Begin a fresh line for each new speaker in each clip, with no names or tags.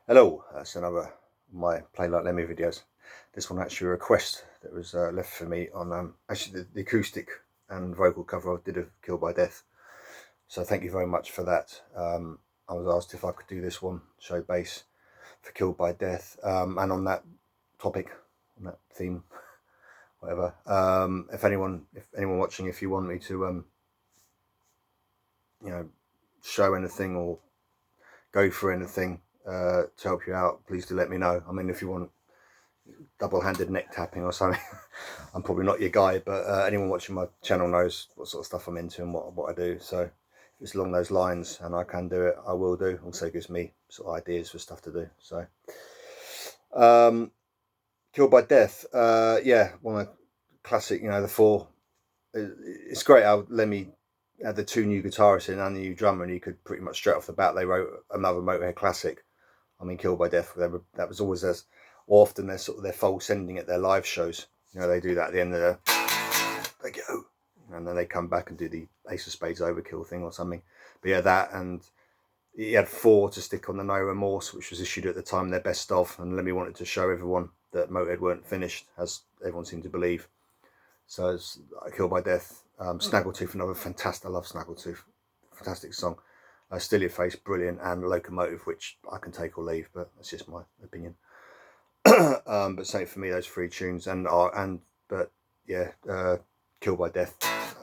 Hello, that's another of my Play Like Lemmy videos. This one actually a request that was left for me on actually the acoustic and vocal cover I did of Killed by Death. So thank you very much for that. I was asked if I could do this one, show bass for Killed by Death, and on that topic, on that theme, whatever. If anyone watching, if you want me to show anything or go for anything to help you out, please do let me know. I mean, if you want double-handed neck tapping or something, I'm probably not your guy, but anyone watching my channel knows what sort of stuff I'm into and what I do. So if it's along those lines and I can do it, I will do. Also gives me sort of ideas for stuff to do. So Killed by Death, yeah, one of the classic, the four. It's great how Lemmy had the two new guitarists in and the new drummer, and you could pretty much straight off the bat they wrote another Motörhead classic. I mean, Killed by Death, that was always often their false ending at their live shows. They do that at the end of they go, and then they come back and do the Ace of Spades Overkill thing or something. But yeah, that, and he had four to stick on the No Remorse, which was issued at the time their best of, and Lemmy wanted to show everyone that Motörhead weren't finished, as everyone seemed to believe. So it's Killed by Death. Snaggletooth, another fantastic, I love Snaggletooth, fantastic song. Still Your Face, brilliant, and Locomotive, which I can take or leave, but that's just my opinion. But say for me, those three tunes, but yeah, Killed by Death,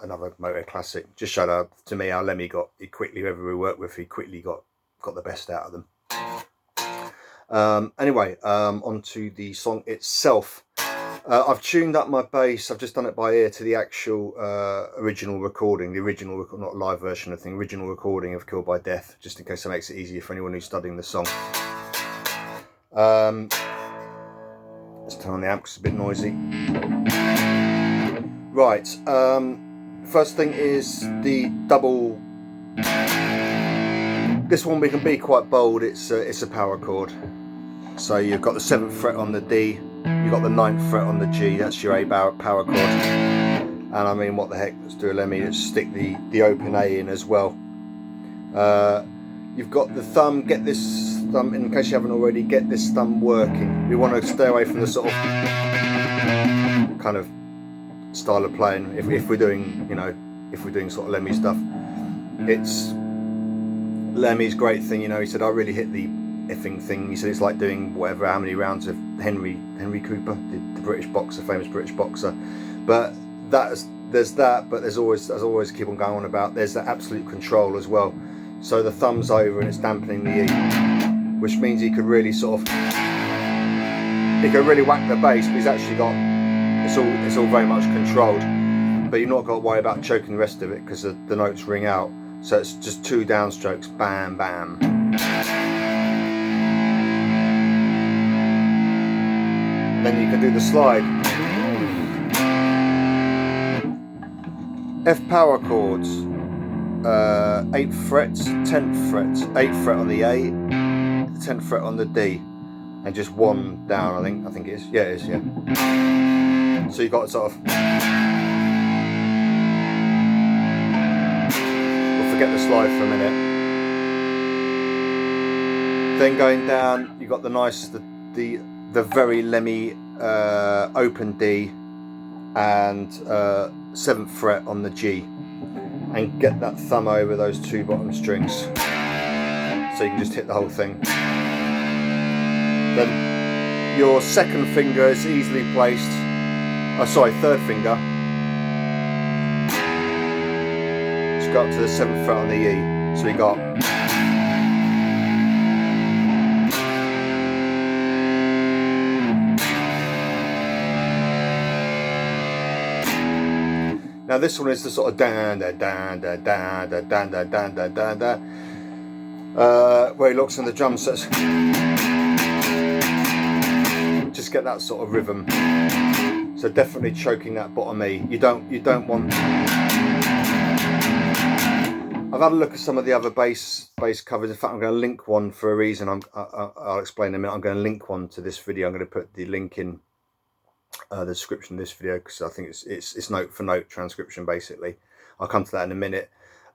another Motörhead classic. Just showed up to me how Lemmy whoever we worked with, he quickly got the best out of them. Anyway, onto the song itself. I've tuned up my bass. I've just done it by ear to the actual original recording, not live version of the thing, original recording of Killed by Death, just in case it makes it easier for anyone who's studying the song. Let's turn on the amp because it's a bit noisy. Right, first thing is the double. This one we can be quite bold. It's a power chord. So you've got the 7th fret on the D, you've got the 9th fret on the G, that's your A power chord. And I mean, what the heck, let's do a Lemmy, let's stick the open A in as well. You've got the thumb, get this thumb, in case you haven't already, get this thumb working. We want to stay away from the sort of kind of style of playing, if we're doing, if we're doing sort of Lemmy stuff. It's Lemmy's great thing, he said, I really hit the effing thing. He said it's like doing whatever, how many rounds of Henry Cooper, the British boxer, famous British boxer. But there's that, but there's always keep on going on about, there's that absolute control as well. So the thumb's over and it's dampening the E, which means he could really whack the bass, but he's actually got, it's all very much controlled, but you've not got to worry about choking the rest of it because the notes ring out. So it's just two downstrokes, bam bam. Then you can do the slide. F power chords, 8th frets, 10th frets, 8th fret on the A, 10th fret on the D, and just one down. I think it is. Yeah, it is. Yeah. So you've got sort of. We'll forget the slide for a minute. Then going down, you've got the nice the very Lemmy open D and 7th fret on the G, and get that thumb over those two bottom strings so you can just hit the whole thing. Then your second finger is easily placed, third finger, just go up to the 7th fret on the E, so we got now this one is the sort of dan da dan da dan da dan da dan da dan da, where he looks on the drum sets. Just get that sort of rhythm. So definitely choking that bottom E. You don't want. I've had a look at some of the other bass covers. In fact, I'm going to link one for a reason. I'll explain in a minute. I'm going to link one to this video. I'm going to put the link in the description of this video because I think it's note for note transcription basically. I'll come to that in a minute.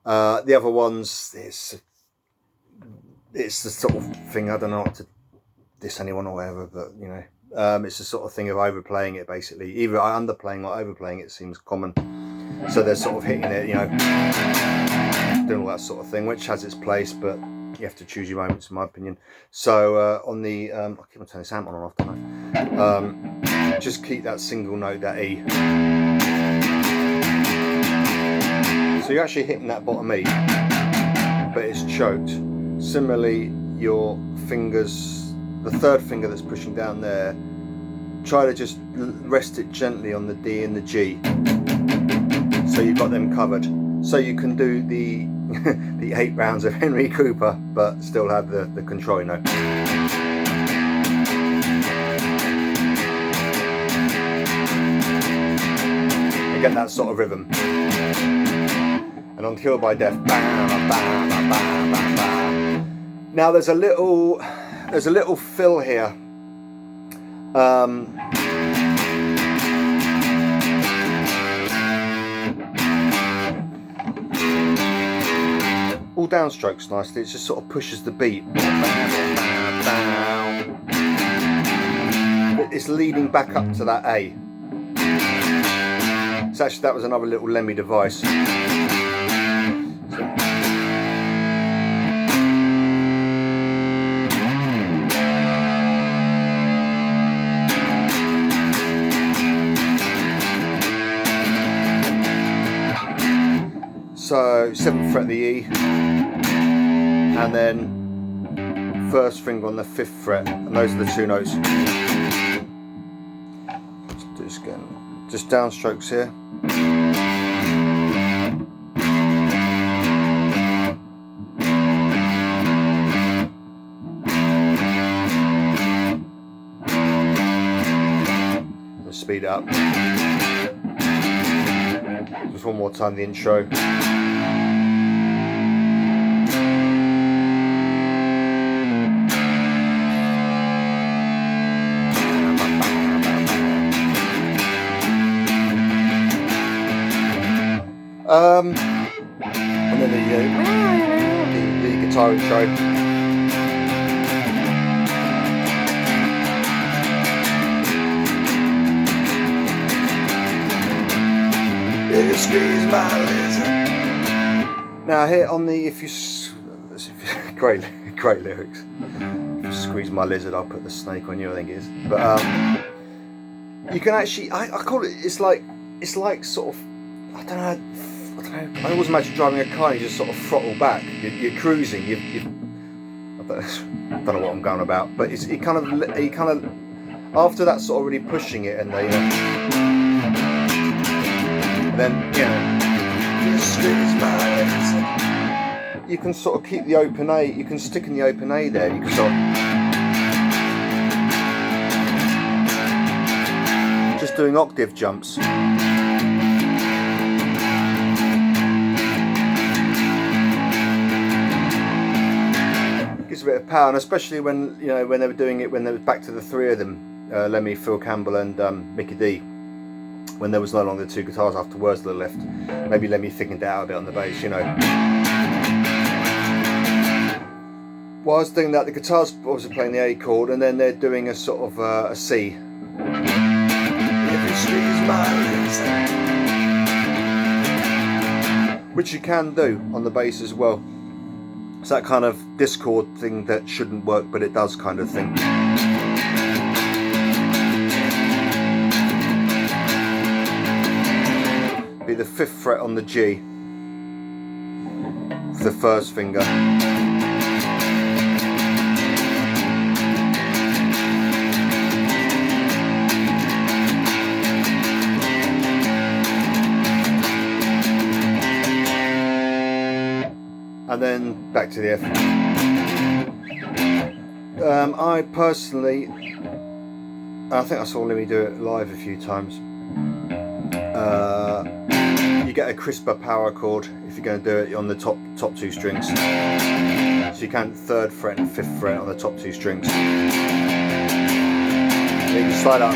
The other ones, it's the sort of thing, I don't know what to diss anyone or whatever, but you know, it's the sort of thing of overplaying it basically. Either underplaying or overplaying it seems common. So they're sort of hitting it, you know, doing all that sort of thing, which has its place, but you have to choose your moments, in my opinion. So on the, I keep on turning this amp on and off, don't I? Just keep that single note, that E. So you're actually hitting that bottom E, but it's choked. Similarly, your fingers, the third finger that's pushing down there, try to just rest it gently on the D and the G. So you've got them covered. So you can do the the 8 rounds of Henry Cooper, but still have the control, you know. You get that sort of rhythm. And on Killed by Death, bam, bam, bam, bam, bam, bam. Now there's a little fill here. All downstrokes nicely, it just sort of pushes the beat. It's leading back up to that A. So actually that was another little Lemmy device. So 7th fret the E, and then 1st finger on the 5th fret, and those are the 2 notes. Let's do this again. Just downstrokes here. Let's speed it up. Just one more time, the intro. And then the guitar intro. Squeeze my lizard. Now here on the, great lyrics. If you squeeze my lizard, I'll put the snake on you, I think it is. But you can actually, I call it, it's like sort of, I don't know. I always imagine driving a car and you just sort of throttle back. You're cruising. I don't know what I'm going about, but you kind of after that sort of really pushing it, and then you can sort of keep the open A. You can stick in the open A there. You can sort of just doing octave jumps. Gives a bit of power, and especially when when they were doing it, when they were back to the 3 of them, Lemmy, Phil Campbell, and Mickey D. When there was no longer 2 guitars after Wurzel left, maybe Lemmy thickened it out a bit on the bass, you know. While I was doing that, the guitars obviously playing the A chord, and then they're doing a sort of a C. Which you can do on the bass as well. It's that kind of discord thing that shouldn't work, but it does kind of thing. Be the 5th fret on the G, the 1st finger. And then back to the F. I personally, I think I saw Lemmy do it live a few times. You get a crisper power chord if you're going to do it on the top 2 strings. So you can 3rd fret and 5th fret on the top 2 strings. You can slide up.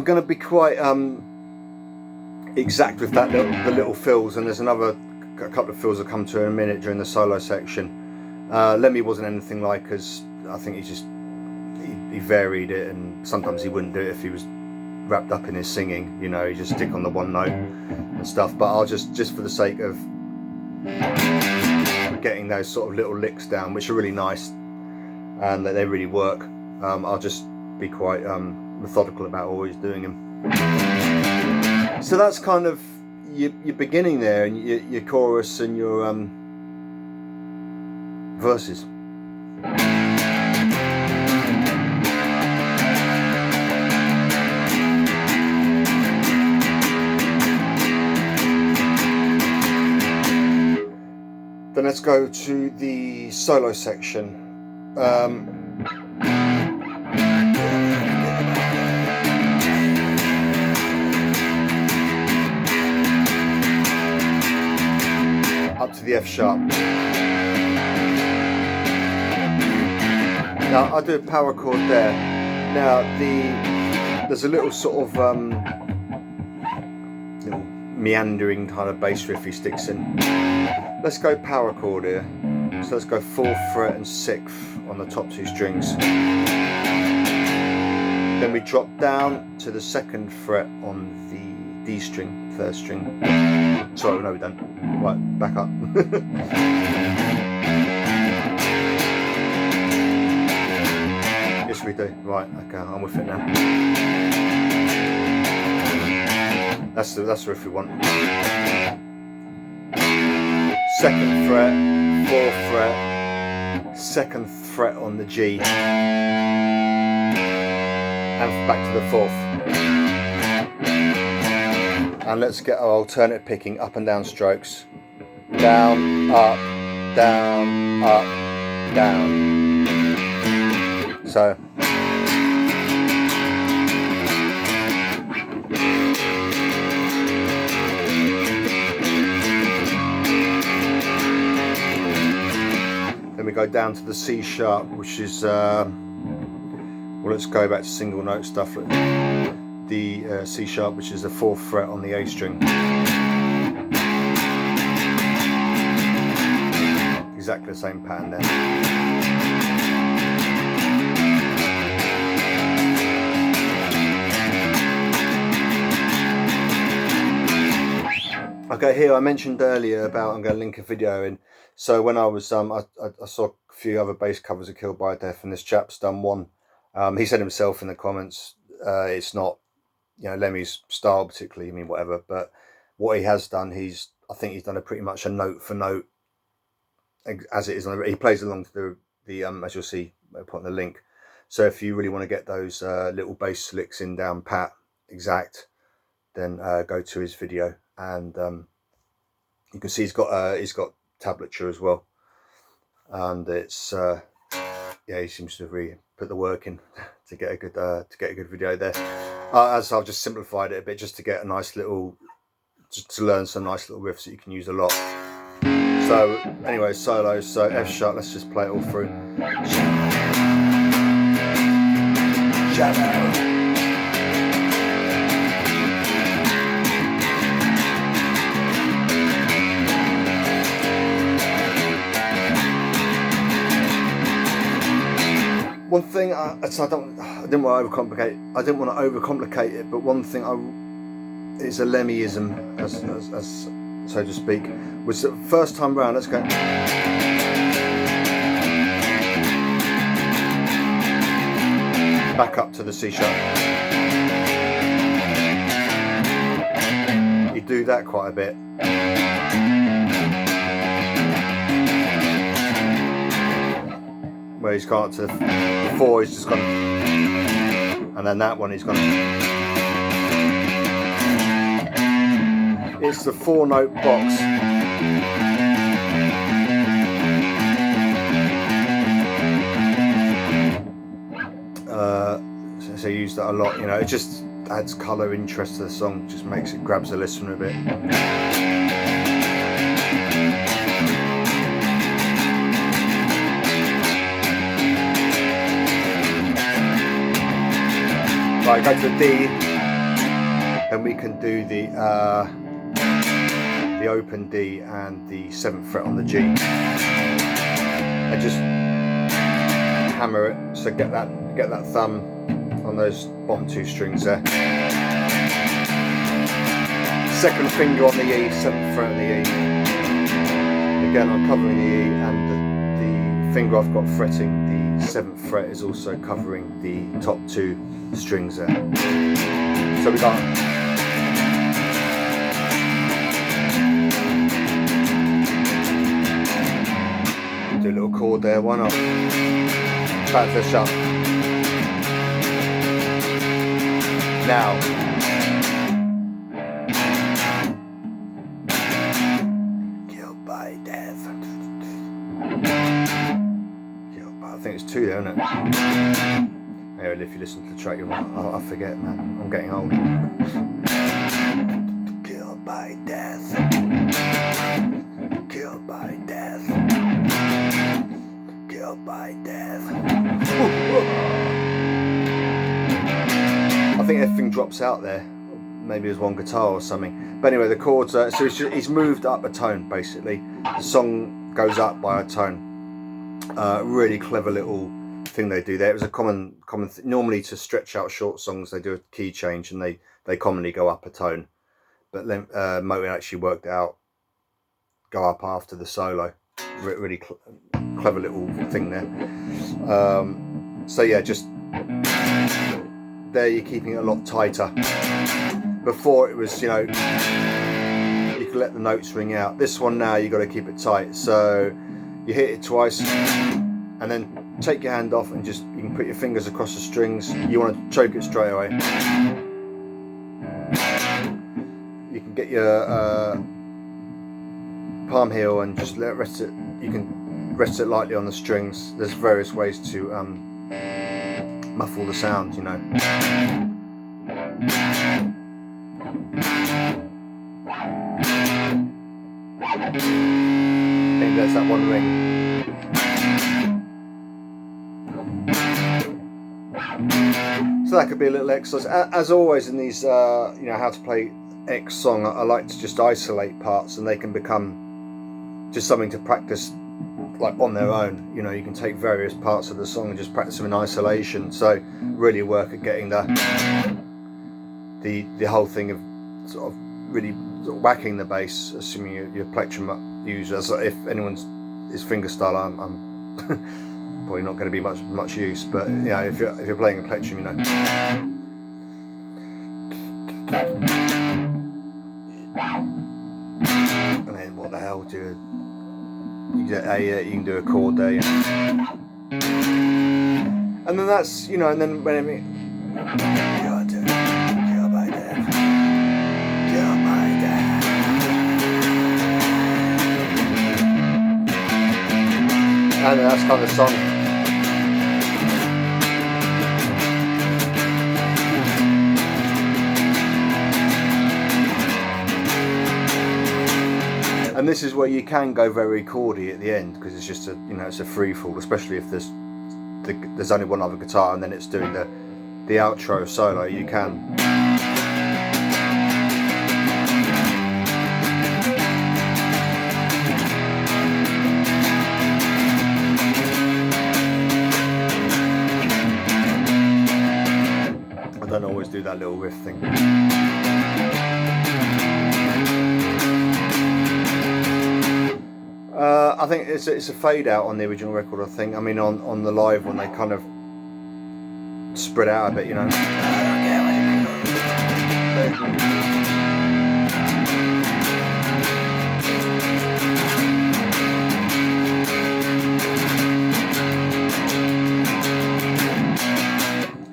going to be quite exact with that the little fills, and there's a couple of fills I'll come to in a minute during the solo section. Lemmy wasn't anything like us. I think he varied it, and sometimes he wouldn't do it if he was wrapped up in his singing, you know, he just stick on the one note and stuff. But I'll just for the sake of getting those sort of little licks down, which are really nice and that they really work, I'll just be quite methodical about always doing them. So that's kind of your beginning there, and your chorus and your verses. Then let's go to the solo section. Up to the F sharp. Now I do a power chord there. Now there's a little sort of little meandering kind of bass riff he sticks in. Let's go power chord here. So let's go 4th fret and 6th on the top 2 strings. Then we drop down to the 2nd fret on the D string, 3rd string. Sorry, no we don't. Right, back up. Yes we do. Right, okay, I'm with it now. That's the riff we want. 2nd fret, 4th fret, 2nd fret on the G, and back to the 4th. And let's get our alternate picking, up and down strokes. Down, up, down, up, down. So. We go down to the C sharp, which is well, let's go back to single note stuff. The C sharp, which is the 4th fret on the A string. Exactly the same pattern there. Okay, here I mentioned earlier about I'm going to link a video in. So when I was I saw a few other bass covers of Killed by Death, and this chap's done one. He said himself in the comments, it's not, you know, Lemmy's style particularly. I mean, whatever. But what he has done, I think he's done a pretty much a note for note as it is. He plays along to the as you'll see, I'll put in the link. So if you really want to get those little bass slicks in down pat exact, then go to his video, and you can see he's got tablature as well, and it's yeah, he seems to have really put the work in to get a good video there. As I've just simplified it a bit, just to get a nice little, just to learn some nice little riffs that you can use a lot. So anyway, solos. So F sharp. Let's just play it all through. Shadow. One thing, I didn't want to overcomplicate it, but one thing it's a Lemmyism, as so to speak, was the first time round. Let's go. Back up to the C sharp. You do that quite a bit. Where he's gone to the 4, he's just gone, and then that one he's gone. It's the 4-note box. So I use that a lot, you know, it just adds colour, interest to the song, just grabs the listener a bit. Right, go to the D. then we can do the open D and the 7th fret on the G, and just hammer it. So get that thumb on those bottom 2 strings there. 2nd finger on the E, 7th fret on the E. Again, I'm covering the E, and the finger I've got fretting the 7th fret is also covering the top 2 strings there. So we got do a little chord there, why not? Back this up. Now, killed by death. Killed by, I think it's 2 there, isn't it? Anyway, if you listen to the track, you'll I forget, man. I'm getting old. Killed by death. Killed by death. Killed by death. I think everything drops out there. Maybe there's one guitar or something. But anyway, the chords so it's moved up a tone, basically. The song goes up by a tone. Really clever little thing they do there. It was a common normally to stretch out short songs, they do a key change and they commonly go up a tone. But Motörhead actually worked it out, go up after the solo. Really clever little thing there. So yeah, just there you're keeping it a lot tighter. Before it was, you know, you could let the notes ring out. This one now you got to keep it tight. So you hit it twice and then take your hand off and just, you can put your fingers across the strings. You want to choke it straight away. You can get your palm heel and just let it rest it. You can rest it lightly on the strings. There's various ways to muffle the sound, you know. I think there's that one ring. So that could be a little exercise. As always in these, you know, how to play X song, I like to just isolate parts, and they can become just something to practice like on their own. You know, you can take various parts of the song and just practice them in isolation. So really work at getting the whole thing of sort of really whacking the bass, assuming you're a plectrum user. So if anyone's is fingerstyle, I'm probably not going to be much use. But you know, if you're playing a plectrum, you know. And then what the hell do you get you can do a chord there, yeah. And then that's, you know, and then when I mean and that's kind of the song. And this is where you can go very chordy at the end, because it's just a, you know, it's a free fall, especially if there's only one other guitar and then it's doing the outro solo. You can. I don't always do that little riff thing. I think it's a fade out on the original record, I think. I mean, on the live one, they kind of spread out a bit, you know. I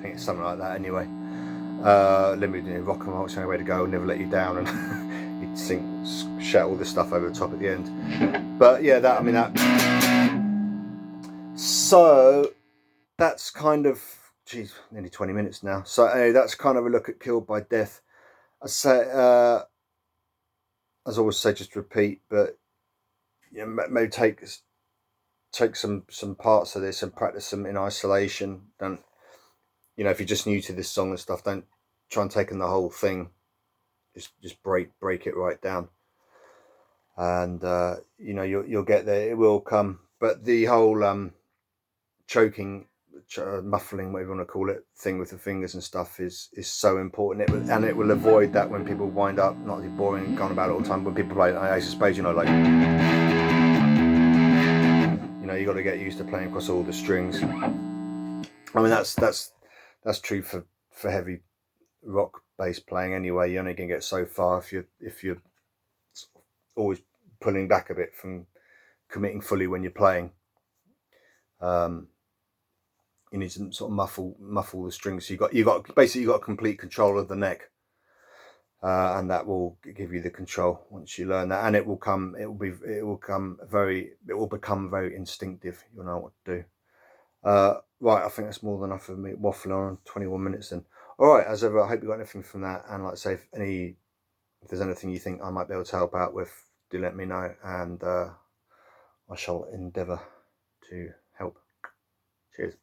think it's something like that anyway. Lemmy, you know, rock and roll, it's the only way to go, never let you down, and he'd shout all this stuff over the top at the end. But yeah, that, I mean, that. So that's kind of, geez, nearly 20 minutes now. So anyway, that's kind of a look at Killed by Death. I say, as I always say, just repeat, but you know, maybe take some parts of this and practice them in isolation. Don't, you know, if you're just new to this song and stuff, don't try and take in the whole thing. just break it right down, and you know, you'll get there. It will come. But the whole choking, muffling, whatever you want to call it, thing with the fingers and stuff is so important. It will avoid that when people wind up not really boring and going about it all the time. When people play Ace of Spades, you know, like, you know, you got to get used to playing across all the strings. I mean, that's true for heavy rock bass playing anyway. You're only gonna get so far if you're always pulling back a bit from committing fully when you're playing. You need to sort of muffle the strings. So you got complete control of the neck, and that will give you the control once you learn that. And it will become very instinctive. You'll know what to do. Right, I think that's more than enough of me waffling on. 21 minutes then. All right, as ever, I hope you got anything from that. And like I say, if there's anything you think I might be able to help out with, do let me know, and I shall endeavour to help. Cheers.